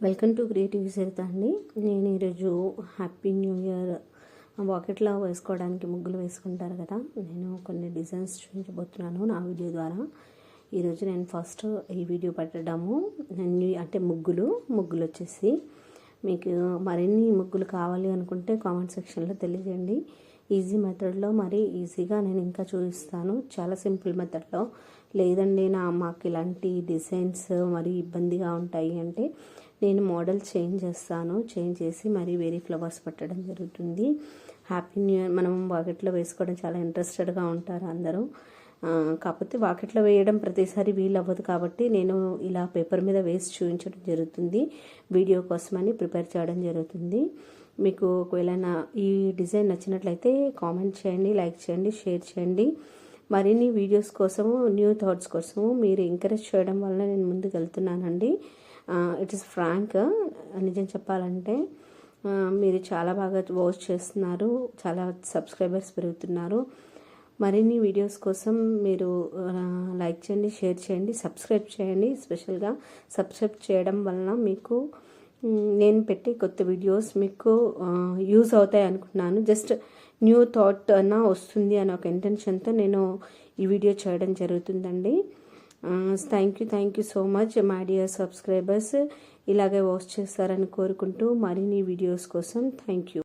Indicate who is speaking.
Speaker 1: Welcome to creative Saritha అండి. నేను ఈరోజు హ్యాపీ న్యూ ఇయర్ వాకెట్లో వేసుకోవడానికి ముగ్గులు వేసుకుంటారు కదా, నేను కొన్ని డిజైన్స్ చూపించబోతున్నాను నా వీడియో ద్వారా. ఈరోజు నేను ఫస్ట్ ఈ వీడియో పెట్టడము అంటే ముగ్గులు వచ్చేసి మీకు మరిన్ని ముగ్గులు కావాలి అనుకుంటే కామెంట్ సెక్షన్లో తెలియజేయండి. ఈజీ మెథడ్లో మరి ఈజీగా నేను ఇంకా చూపిస్తాను, చాలా సింపుల్ మెథడ్లో. లేదండి మాకు ఇలాంటి డిజైన్స్ మరి ఇబ్బందిగా ఉంటాయి అంటే నేను మోడల్ చేంజ్ చేస్తాను, చేంజ్ చేసి మరి వేరే ఫ్లవర్స్ పెట్టడం జరుగుతుంది. హ్యాపీ న్యూ ఇయర్ మనం వాకెట్లో వేసుకోవడం చాలా ఇంట్రెస్టెడ్గా ఉంటారు అందరూ. కాకపోతే వాకెట్లో వేయడం ప్రతిసారి వీలు అవ్వదు కాబట్టి నేను ఇలా పేపర్ మీద వేసి చూపించడం జరుగుతుంది, వీడియో కోసమని ప్రిపేర్ చేయడం జరుగుతుంది. మీకు ఒకవేళ ఈ డిజైన్ నచ్చినట్లయితే కామెంట్ చేయండి, లైక్ చేయండి, షేర్ చేయండి. మరిన్ని వీడియోస్ కోసము, న్యూ థాట్స్ కోసము మీరు ఎంకరేజ్ చేయడం వల్ల నేను ముందుకు వెళ్తున్నానండి. ఇట్ ఈస్ ఫ్రాంక్, నిజం చెప్పాలంటే మీరు చాలా బాగా వాచ్ చేస్తున్నారు, చాలా సబ్స్క్రైబర్స్ పెరుగుతున్నారు. మరిన్ని వీడియోస్ కోసం మీరు లైక్ చేయండి, షేర్ చేయండి, సబ్స్క్రైబ్ చేయండి. స్పెషల్గా సబ్స్క్రైబ్ చేయడం వలన మీకు నేను పెట్టే కొత్త వీడియోస్ మీకు యూజ్ అవుతాయి అనుకుంటున్నాను. జస్ట్ న్యూ థాట్ అన్నా వస్తుంది అనే ఒక ఇంటెన్షన్తో నేను ఈ వీడియో చేయడం జరుగుతుందండి. Thank you so much my dear subscribers. ఇలాగే వాచ్ చేస్తారని కోరుకుంటూ మరిన్ని వీడియోస్ కోసం థ్యాంక్ యూ.